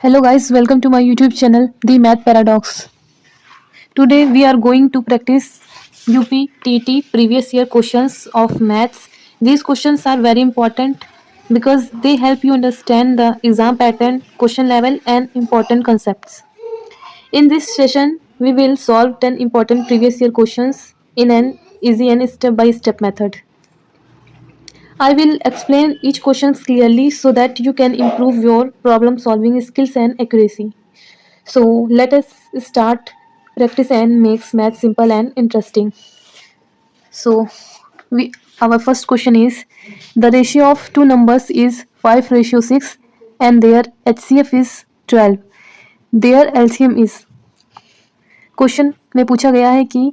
Hello guys, welcome to my YouTube channel, The Math Paradox. Today we are going to practice UPTT previous year questions of maths. These questions are very important because they help you understand the exam pattern, question level and important concepts. In this session, we will solve 10 important previous year questions in an easy and step-by-step method. I will explain each question clearly so that you can improve your problem solving skills and accuracy. So let us start practice and makes math simple and interesting. So we our first question is the ratio of two numbers is 5:6 and their HCF is 12. Their LCM is question में पूछा गया है कि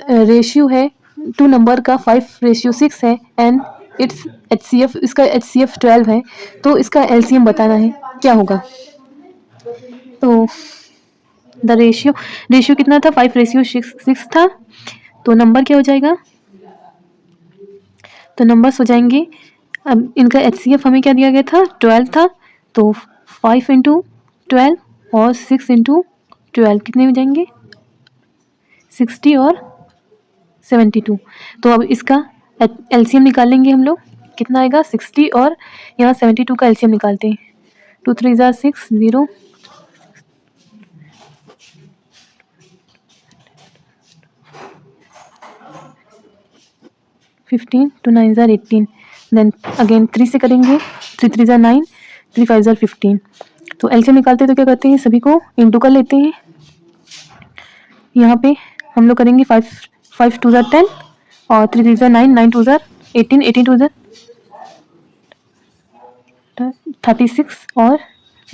ratio है to number का 5:6 है and it's HCF इसका HCF 12 है तो इसका LCM बताना है क्या होगा। तो द रेशियो कितना था 5:6 था तो नंबर क्या हो जाएगा तो नंबर्स हो जाएंगे। अब इनका HCF हमें क्या दिया गया था 12 था तो 5 इंटू 12 और 6 इंटू 12 कितने हो जाएंगे 60 और 72। तो अब इसका LCM निकालेंगे हम लोग कितना आएगा 60 और यहाँ 72 का LCM निकालते हैं 2 3 ज़ा 6 0 15 2 9 ज़ा 18 देन अगेन 3 से करेंगे 3 3 ज़ा 9 3 5 ज़ा 15। तो LCM निकालते हैं तो क्या करते हैं सभी को इंटू कर लेते हैं। यहाँ पे हम लोग करेंगे 5 2 ज़ा 10 और 3 3 ज़ा 9 9 2 ज़ा 18 18 2 ज़ा 36 और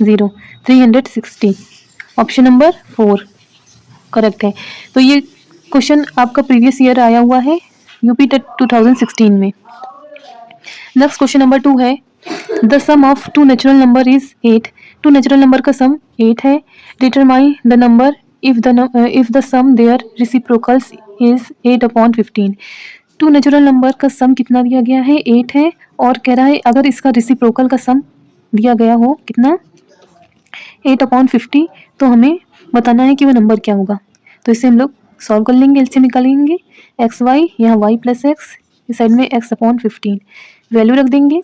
0 360 ऑप्शन नंबर 4 करेक्ट है। तो ये क्वेश्चन आपका प्रीवियस ईयर आया हुआ है यूपी 2016 में। नेक्स्ट क्वेश्चन नंबर 2 है the sum of two natural number is 8। Two natural number का सम 8 है। Determine the number if the sum their reciprocals is 8/15। Two natural number का सम कितना दिया गया है 8 है और कह रहा है अगर इसका रेसिप्रोकल का सम दिया गया हो कितना 8/50 तो हमें बताना है कि वो नंबर क्या होगा। तो इसे हम लोग सॉल्व कर लेंगे एलसीएम निकालेंगे एक्स वाई यहाँ वाई प्लस एक्स इस साइड में x/15 वैल्यू रख देंगे।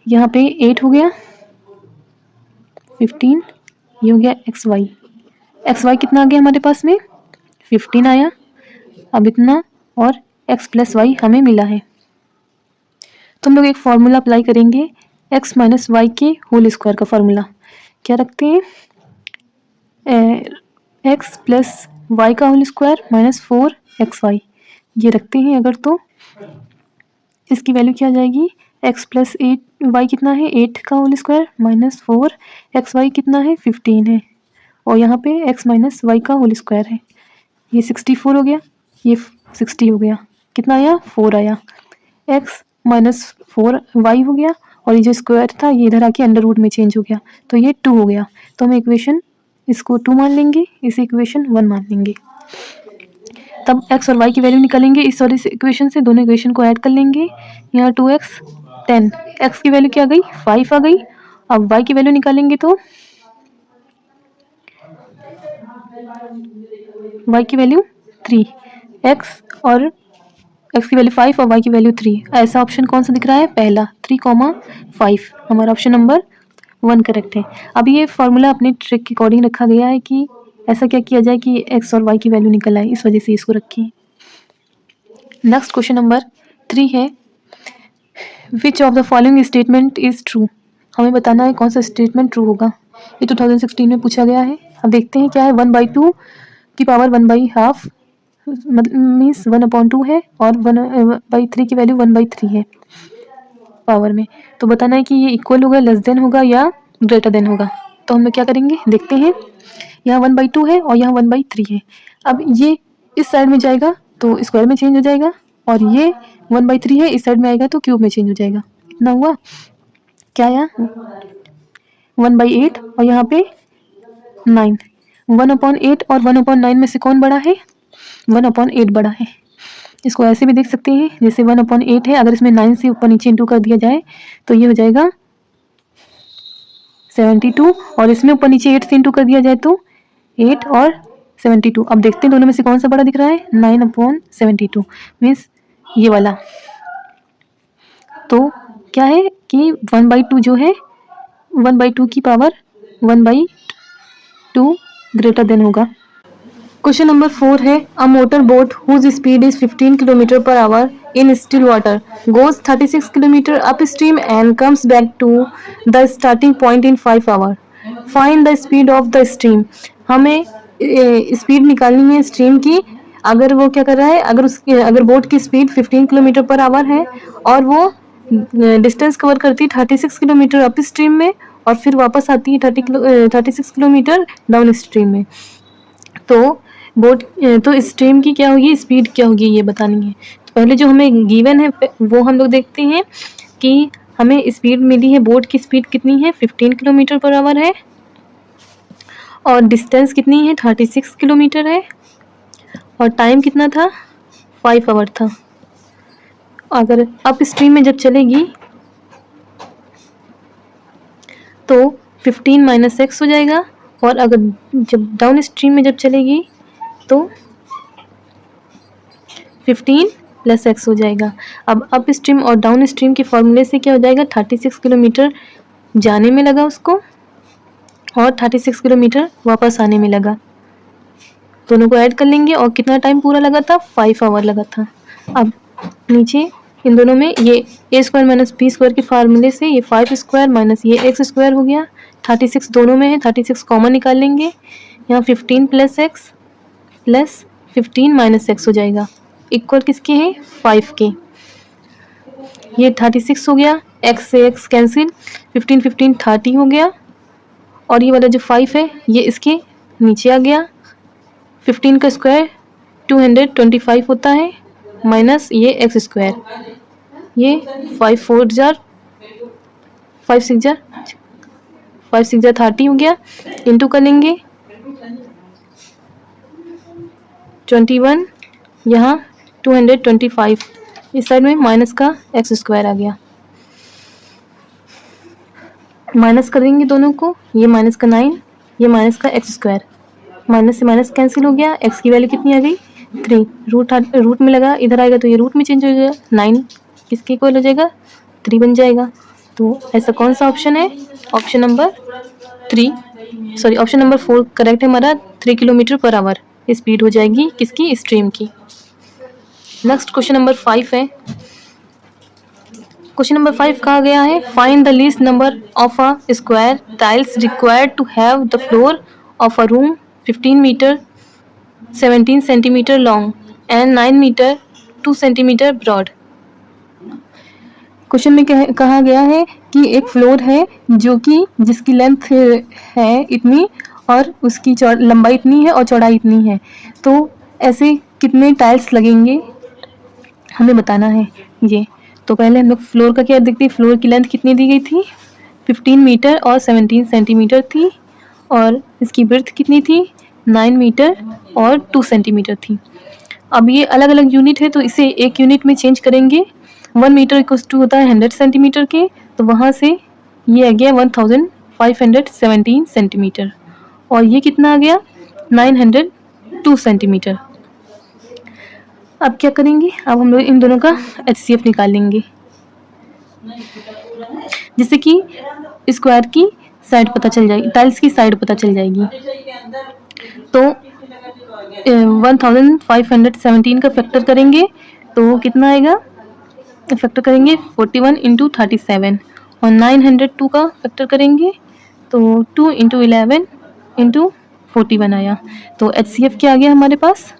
यहाँ पे 8 हो गया 15 ये हो गया एक्स वाई कितना आ गया हमारे पास में 15 आया। अब इतना और x प्लस वाई हमें मिला है तो हम लोग एक फॉर्मूला अप्लाई करेंगे x माइनस वाई के होल स्क्वायर का फॉर्मूला क्या रखते हैं x प्लस वाई का होल स्क्वायर माइनस 4xy ये रखते हैं अगर तो इसकी वैल्यू क्या आ जाएगी x प्लस 8y कितना है 8 का होल स्क्वायर माइनस 4xy कितना है 15 है और यहाँ पे x माइनस वाई का होल स्क्वायर है ये 64 हो गया ये 60 हो गया कितना आया 4 आया x माइनस 4y हो गया और ये जो स्क्वायर था ये इधर आके अंडर रूट में चेंज हो गया तो ये 2 हो गया। तो हम इक्वेशन इसको 2 मान लेंगे इस इक्वेशन 1 मान लेंगे। तब x और y की वैल्यू निकालेंगे इस और इस इक्वेशन से दोनों इक्वेशन को ऐड कर लेंगे यहाँ 2x 10 x की वैल्यू क्या आ गई 5 आ गई। अब y की वैल्यू निकालेंगे तो y की वैल्यू 3 x और x की वैल्यू 5 और y की वैल्यू 3 ऐसा ऑप्शन कौन सा दिख रहा है पहला 3,5 हमारा ऑप्शन नंबर 1 करेक्ट है। अब ये फॉर्मूला अपने ट्रिक के अकॉर्डिंग रखा गया है कि ऐसा क्या किया जाए कि x और y की वैल्यू निकल आए इस वजह से इसको रखी। नेक्स्ट क्वेश्चन नंबर 3 है which of the following statement is true. हमें बताना है कौन सा स्टेटमेंट ट्रू होगा ये 2016 में पूछा गया है। अब देखते हैं क्या है 1/2 की पावर 1/2 मीन्स 1/2 है और 1/3 की वैल्यू 1/3 है पावर में। तो बताना है कि ये इक्वल होगा लेस देन होगा या ग्रेटर देन होगा। तो हम लोग क्या करेंगे देखते हैं यहाँ 1/2 है और यहाँ 1/3 है। अब ये इस साइड में जाएगा तो स्क्वायर में चेंज हो जाएगा और ये 1/3 है इस साइड में आएगा तो क्यूब में चेंज हो जाएगा। इतना हुआ क्या आया 1/8 और यहाँ पे 9 1/8 और 1/9 में से कौन बड़ा है 1/8 बड़ा है। इसको ऐसे भी देख सकते हैं जैसे 1/8 है अगर इसमें 9 से ऊपर नीचे इंटू कर दिया जाए तो ये हो जाएगा 72 और इसमें ऊपर नीचे 8 से इंटू कर दिया जाए तो 8 और 72। अब देखते हैं दोनों में से कौन सा बड़ा दिख रहा है। 9/72 मीन्स ये वाला। तो क्या है कि 1/2 जो है 1/2 की पावर 1/2 ग्रेटर देन होगा। क्वेश्चन नंबर 4 है a motor boat whose speed is 15 kilometre per hour in still water goes 36 kilometre up stream and comes back to the starting point in 5 hour. Find the speed of the stream. हमें speed निकालनी है stream की। अगर वो क्या कर रहा है, अगर बोट की स्पीड 15 किलोमीटर पर आवर है और वो डिस्टेंस कवर करती है 36 किलोमीटर अप स्ट्रीम में और फिर वापस आती है 36 किलोमीटर डाउन स्ट्रीम में, तो तो स्ट्रीम की क्या होगी, स्पीड क्या होगी, ये बतानी है। तो पहले जो हमें गिवन है वो हम लोग देखते हैं कि हमें स्पीड मिली है, बोट की स्पीड कितनी है 15 किलोमीटर पर आवर है और डिस्टेंस कितनी है 36 किलोमीटर है और टाइम कितना था 5 आवर था। अगर अप स्ट्रीम में जब चलेगी तो 15 - x हो जाएगा और अगर जब डाउन स्ट्रीम में जब चलेगी तो 15 + x हो जाएगा। अब अप स्ट्रीम और डाउन स्ट्रीम के फॉर्मूले से क्या हो जाएगा, 36 किलोमीटर जाने में लगा उसको और 36 किलोमीटर वापस आने में लगा। दोनों को ऐड कर लेंगे और कितना टाइम पूरा लगा था, 5 आवर लगा था। अब नीचे इन दोनों में ये a² - b² के फार्मूले से ये 5² - ये x² हो गया। 36 दोनों में है, 36 कॉमन निकाल लेंगे। यहाँ 15 + x + 15 - x हो जाएगा। इक्वल किसके हैं, 5 के। ये 36 हो गया, x से x कैंसिल, 15 15 30 हो गया और ये वाला जो 5 है ये इसके नीचे आ गया। 15 का स्क्वायर 225 होता है माइनस ये x², ये 5 4 जार 5 6 जार 30 हो गया। इंटू करेंगे 21, यहाँ 225, इस साइड में माइनस का x² आ गया। माइनस करेंगे दोनों को, ये माइनस का 9, ये माइनस का x², माइनस से माइनस कैंसिल हो गया। x की वैल्यू कितनी आ गई 3, रूट में लगा, इधर आएगा तो ये रूट में चेंज हो जाएगा, 9 किसके इक्वल हो जाएगा 3 बन जाएगा। तो ऐसा कौन सा ऑप्शन है, ऑप्शन नंबर 4 करेक्ट है हमारा। 3 किलोमीटर पर आवर स्पीड हो जाएगी किसकी, स्ट्रीम की। नेक्स्ट क्वेश्चन नंबर 5 है। क्वेश्चन नंबर 5 कहा गया है find the least number of a square tiles required to have the floor of a room 15 metre 17 centimetre long and 9 metre 2 centimetre broad. Question में कहा गया है कि एक फ्लोर है जो कि जिसकी लेंथ है इतनी और उसकी लंबाई इतनी है और चौड़ाई इतनी है, तो ऐसे कितने टाइल्स लगेंगे हमें बताना है ये। तो पहले हम लोग फ्लोर का क्या देखते हैं, फ्लोर की लेंथ कितनी दी गई थी 15 मीटर और 17 सेंटीमीटर थी और इसकी ब्रेड्थ कितनी थी 9 मीटर और 2 सेंटीमीटर थी। अब ये अलग अलग यूनिट है तो इसे एक यूनिट में चेंज करेंगे। 1 मीटर इक्वल्स टू होता है 100 सेंटीमीटर के, तो वहाँ से ये आ गया 1517 सेंटीमीटर और ये कितना आ गया 902 सेंटीमीटर। अब क्या करेंगे, अब हम लोग इन दोनों का HCF निकाल लेंगे जिससे कि स्क्वायर की साइड पता चल जाएगी, टाइल्स की साइड पता चल जाएगी। तो 1517 का फैक्टर करेंगे तो कितना आएगा, फैक्टर करेंगे 41 × 37 और 902 का फैक्टर करेंगे तो 2 × 11 × 41 आया। तो HCF क्या आ गया हमारे पास,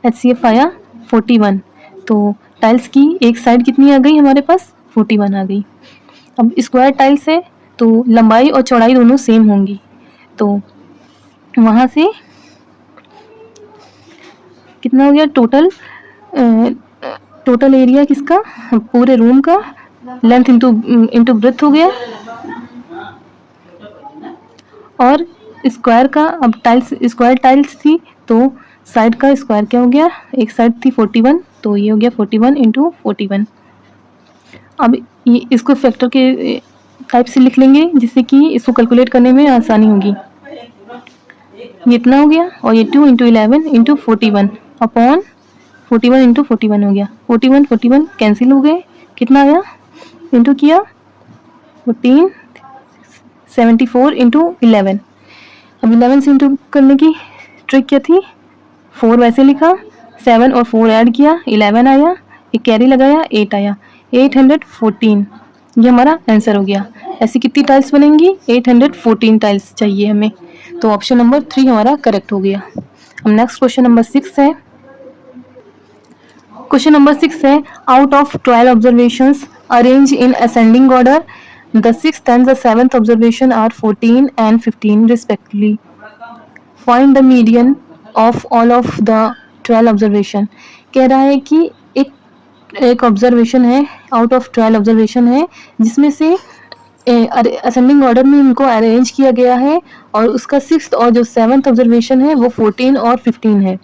HCF आया 41। तो टाइल्स की एक साइड कितनी आ गई हमारे पास 41 आ गई। अब स्क्वायर टाइल्स है तो लंबाई और चौड़ाई दोनों सेम होंगी, तो वहाँ से कितना हो गया टोटल एरिया किसका, पूरे रूम का लेंथ इंटू ब्रेड्थ हो गया और स्क्वायर का, अब स्क्वायर टाइल्स थी तो साइड का स्क्वायर क्या हो गया, एक साइड थी 41 तो ये हो गया 41 × 41। अब ये इसको फैक्टर टाइप से लिख लेंगे जिससे कि इसको कैलकुलेट करने में आसानी होगी। ये इतना हो गया और ये 2 इंटू 11 इंटू 41 अपॉन 41 इंटू 41 हो गया। 41 कैंसिल हो गए, कितना आया इंटू किया 14 74 इंटू 11। अब 11 से इंटू करने की ट्रिक क्या थी, 4 वैसे लिखा, 7 और 4 ऐड किया 11 आया, एक कैरी लगाया 8 आया, 814 ये हमारा आंसर हो गया। ऐसी कितनी टाइल्स बनेंगी, 814 टाइल्स चाहिए हमें, तो ऑप्शन नंबर 3 हमारा करेक्ट हो गया। अब नेक्स्ट क्वेश्चन नंबर 6 है। क्वेश्चन नंबर 6 है, out of 12 observations arrange in ascending order, the 6th and the 7th observation are 14 and 15 respectively. Find the median of all of the 12 observation। कह रहा है कि एक ऑब्जर्वेशन है, आउट ऑफ 12 ऑब्जर्वेशन है, जिसमें से असेंडिंग ऑर्डर में इनको अरेंज किया गया है और उसका 6th और जो 7th ऑब्जर्वेशन है वो 14 और 15 है।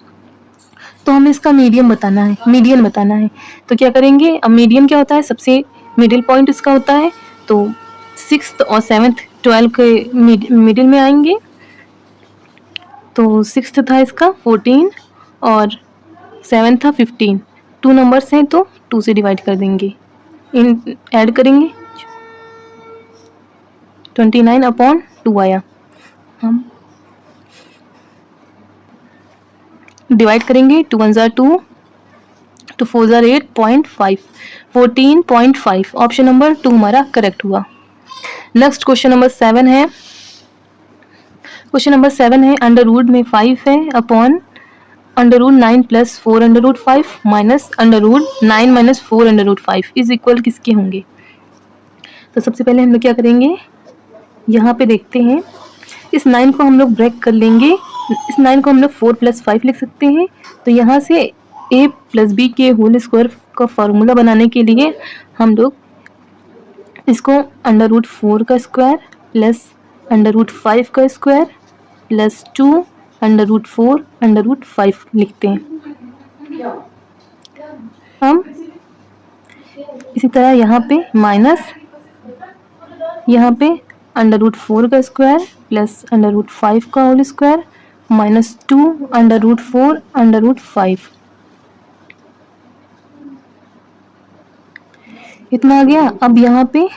तो हमें इसका मीडियन बताना है। तो क्या करेंगे, अब मीडियन क्या होता है, सबसे मिडिल पॉइंट इसका होता है, तो 6th और 7th 12 के मिडिल में आएंगे। तो 6th था इसका 14 और 7th था 15, 2 नंबर्स हैं तो 2 से डिवाइड कर देंगे, इन ऐड करेंगे 29 अपॉन 2 आया, हम डिवाइड करेंगे 2 1 ज़ा 2, 2 4 ज़ा 8.5, 14.5, ऑप्शन नंबर 2 हमारा करेक्ट हुआ। नेक्स्ट क्वेश्चन नंबर 7 है। क्वेश्चन नंबर 7 है, अंडर रूट में 5 है upon under root 9 plus 4 under root 5 minus under root 9 minus 4 under root 5 is equal किसके होंगे। तो सबसे पहले हम लोग क्या करेंगे, यहाँ पे देखते हैं, इस 9 को हम लोग ब्रेक कर लेंगे, इस 9 को हम लोग 4 प्लस 5 लिख सकते हैं। तो यहाँ से a प्लस बी के होल स्क्वायर का फॉर्मूला बनाने के लिए हम लोग इसको अंडर रूट 4 का स्क्वायर प्लस अंडर रूट 5 का square plus 2 under root 4 under root 5 लिखते हैं हम। इसी तरह यहाँ पे माइनस, यहाँ पे अंडर रूट 4 का स्क्वायर प्लस अंडर रूट 5 का whole square minus 2 under root 4 under root 5, इतना आ गया। अब यहाँ पे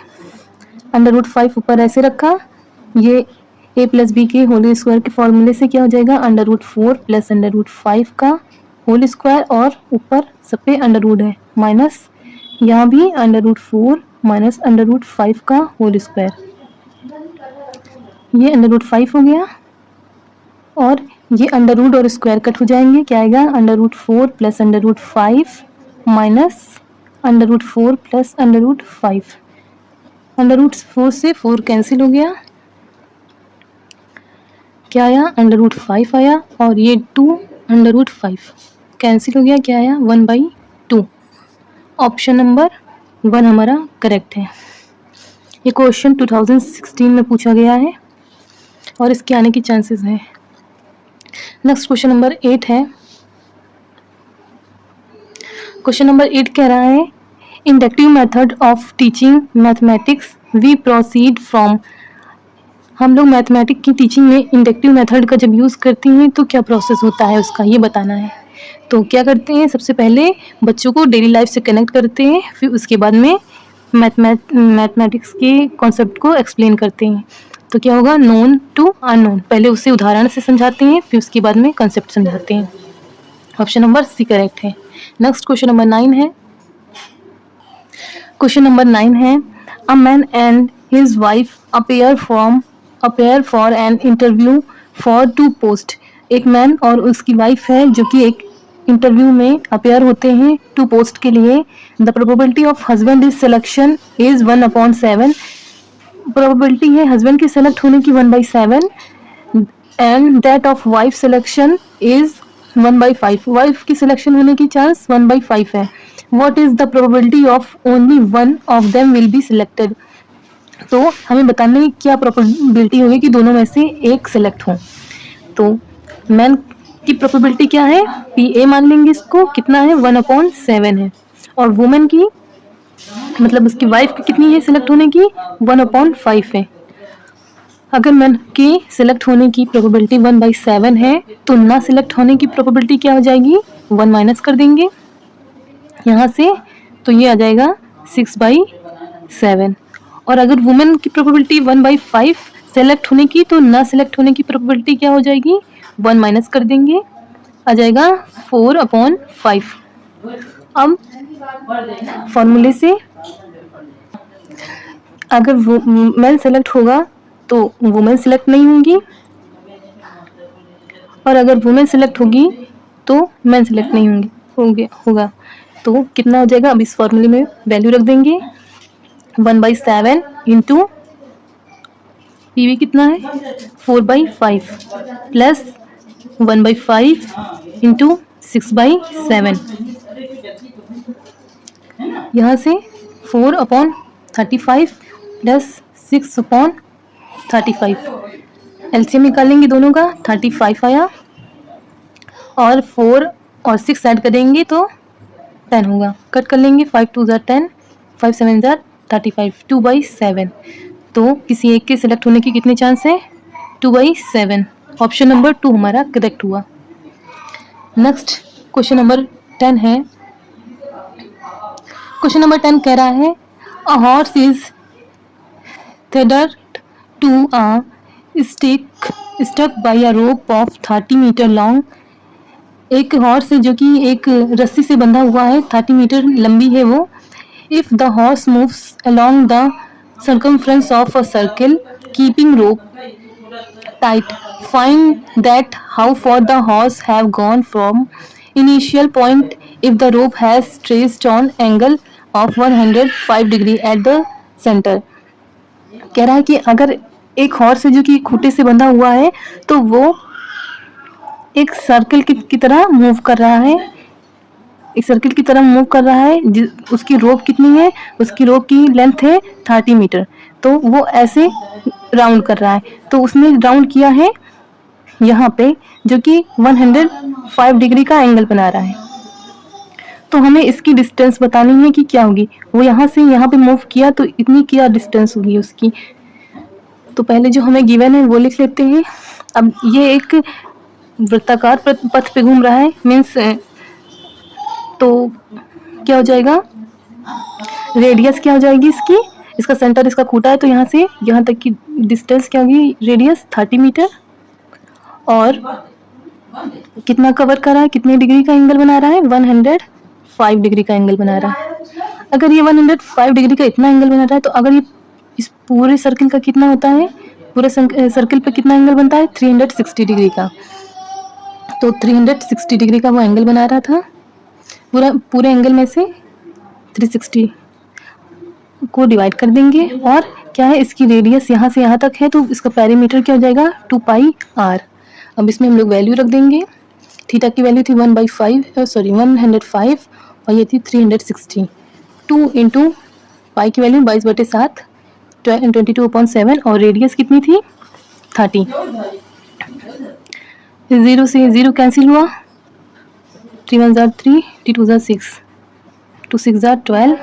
अंडर रूट 5 ऊपर ऐसे रखा, ये a प्लस बी के होल स्क्वायर के फॉर्मूले से क्या हो जाएगा, under root 4 plus under root 5 का होल स्क्वायर और ऊपर सब पे अंडर रूट है माइनस, यहाँ भी under root 4 minus under root 5 का होल स्क्वायर, ये अंडर रूट 5 हो गया और ये अंडर रूट और स्क्वायर कट हो जाएंगे, क्या आएगा under root 4 plus under root 5 minus under root 4 plus under root 5, under root 4 से 4 कैंसिल हो गया, क्या आया अंडर रूट 5 आया और ये 2 अंडर रूट 5 कैंसिल हो गया, क्या आया 1/2, ऑप्शन नंबर 1 हमारा करेक्ट है। ये क्वेश्चन 2016 में पूछा गया है और इसके आने की चांसेस है। नेक्स्ट क्वेश्चन नंबर 8 है। क्वेश्चन नंबर 8 कह रहा है, inductive method of teaching mathematics we proceed from. हम लोग मैथमेटिक्स की टीचिंग में इंडक्टिव मेथड का जब यूज़ करते हैं तो क्या प्रोसेस होता है उसका, ये बताना है। तो क्या करते हैं, सबसे पहले बच्चों को डेली लाइफ से कनेक्ट करते हैं, फिर उसके बाद में मैथमेटिक्स के कॉन्सेप्ट को एक्सप्लेन करते हैं। तो क्या होगा, नोन टू अननोन, पहले उसे उदाहरण से समझाते हैं, फिर उसके बाद में कॉन्सेप्ट समझाते हैं। ऑप्शन नंबर सी करेक्ट है। नेक्स्ट क्वेश्चन नंबर 9 है। क्वेश्चन नंबर 9 है, a man and his wife appear for an interview for 2 post. एक मैन और उसकी वाइफ है जो कि एक इंटरव्यू में अपेयर होते हैं 2 पोस्ट के लिए। The probability of husband is selection is 1/7। Probability है हस्बैंड के सेलेक्ट होने की 1/7 and that of wife selection is 1/5। Wife की सिलेक्शन होने की चांस 1/5 है। What is the probability of only one of them will be selected. तो हमें बताने की क्या प्रोबेबिलिटी होगी कि दोनों में से एक सिलेक्ट हो। तो मैन की प्रोबेबिलिटी क्या है, पी ए मान लेंगे इसको, कितना है 1/7 है, और वुमेन की मतलब उसकी वाइफ की कितनी है सिलेक्ट होने की, 1/5 है। अगर मैन के सिलेक्ट होने की प्रोबेबिलिटी 1/7 है तो ना सिलेक्ट होने की प्रोबेबिलिटी क्या हो जाएगी, 1 माइनस कर देंगे यहाँ से, तो ये आ जाएगा 6/7। और अगर वुमेन की प्रोबेबिलिटी 1/5 सेलेक्ट होने की, तो ना सिलेक्ट होने की प्रोबेबिलिटी क्या हो जाएगी, 1 माइनस कर देंगे, आ जाएगा 4/5। अब फॉर्मूले से अगर मैन सेलेक्ट होगा तो वुमेन सेलेक्ट नहीं होंगी, और अगर वुमेन सेलेक्ट होगी तो मैन सेलेक्ट नहीं होगा। तो कितना हो जाएगा, अब इस फॉर्मूले में वैल्यू रख देंगे, 1/7 इंटू पीवी कितना है 4/5 प्लस 1/5 इंटू 6/7, यहाँ से 4/35 प्लस 6/35, एलसीएम निकालेंगे दोनों का, 35 आया, और 4 और 6 ऐड करेंगे तो 10 होगा, कट कर लेंगे, 5 2 ज़ा 10, 5 7 ज़ा 35, 2/7। तो किसी एक के सिलेक्ट होने की कितने चांस है, 2/7। ऑप्शन नंबर 2 हमारा करेक्ट हुआ। नेक्स्ट क्वेश्चन नंबर 10 है। क्वेश्चन नंबर 10 कह रहा है, a horse is tethered to a stick stuck by a rope of 30 metre long. एक हॉर्स है जो कि एक रस्सी से बंधा हुआ है, 30 मीटर लंबी है वो। If the horse moves along the circumference of a circle keeping rope tight, find that how far the horse have gone from initial point if the rope has traced on angle of 105 degree at the center। कह रहा है कि अगर एक horse है जो कि खूंटे से बंधा हुआ है तो वो एक सर्कल की तरह मूव कर रहा है, एक सर्कल की तरह मूव कर रहा है, उसकी रोप कितनी है, उसकी रोप की लेंथ है 30 मीटर, तो वो ऐसे राउंड कर रहा है, तो उसने राउंड किया है यहाँ पे जो कि 105 डिग्री का एंगल बना रहा है। तो हमें इसकी डिस्टेंस बतानी है कि क्या होगी, वो यहाँ से यहाँ पे मूव किया तो इतनी क्या डिस्टेंस होगी उसकी। तो पहले जो हमें गिवन है वो लिख लेते हैं। अब ये एक वृत्ताकार पथ पे घूम रहा है, मीन्स तो क्या हो जाएगा, रेडियस क्या हो जाएगी इसकी, इसका सेंटर इसका खूंटा है तो यहाँ से यहाँ तक की डिस्टेंस क्या होगी, रेडियस 30 मीटर, और कितना कवर कर रहा है, कितने डिग्री का एंगल बना रहा है, 105 डिग्री का एंगल बना रहा है। अगर ये 105 डिग्री का इतना एंगल बना रहा है तो अगर ये इस पूरे सर्किल का कितना होता है, पूरे सर्किल पे कितना एंगल बनता है, 360 डिग्री का। तो 360 डिग्री का वो एंगल बना रहा था, पूरे एंगल में से 360 को डिवाइड कर देंगे, और क्या है इसकी रेडियस यहाँ से यहाँ तक है तो इसका पेरीमीटर क्या हो जाएगा, 2πr। अब इसमें हम लोग वैल्यू रख देंगे, थीटा की वैल्यू थी 105 और ये थी 360, 2 इंटू पाई की वैल्यू 22/7, 22/7, और रेडियस कितनी थी 30। 0 से 0 कैंसिल हुआ, 3 1 ज़ा 3, 2 ज़ा 6, 2 6 ज़ा 12,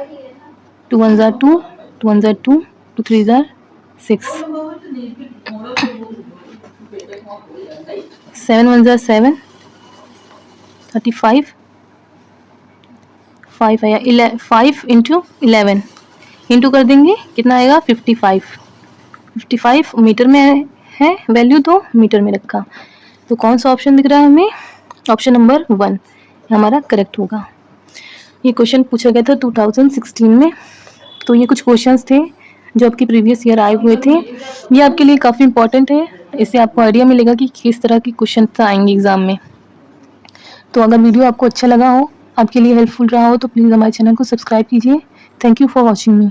2 1 ज़ा 2, 2 1 ज़ा 2, 2 3 ज़ा 6, 7 1 ज़ा 7, 35, 5 आया, 5 इंटू 11 इंटू कर देंगे, कितना आएगा 55 मीटर में है वैल्यू, तो मीटर में रखा। तो कौन सा ऑप्शन दिख रहा है हमें, ऑप्शन नंबर 1 हमारा करेक्ट होगा। ये क्वेश्चन पूछा गया था 2016 में। तो ये कुछ क्वेश्चंस थे जो आपके प्रीवियस ईयर आए हुए थे, ये आपके लिए काफ़ी इंपॉर्टेंट है, इससे आपको आइडिया मिलेगा कि किस तरह के क्वेश्चन आएंगे एग्जाम में। तो अगर वीडियो आपको अच्छा लगा हो, आपके लिए हेल्पफुल रहा हो, तो प्लीज़ हमारे चैनल को सब्सक्राइब कीजिए। Thank you for watching me.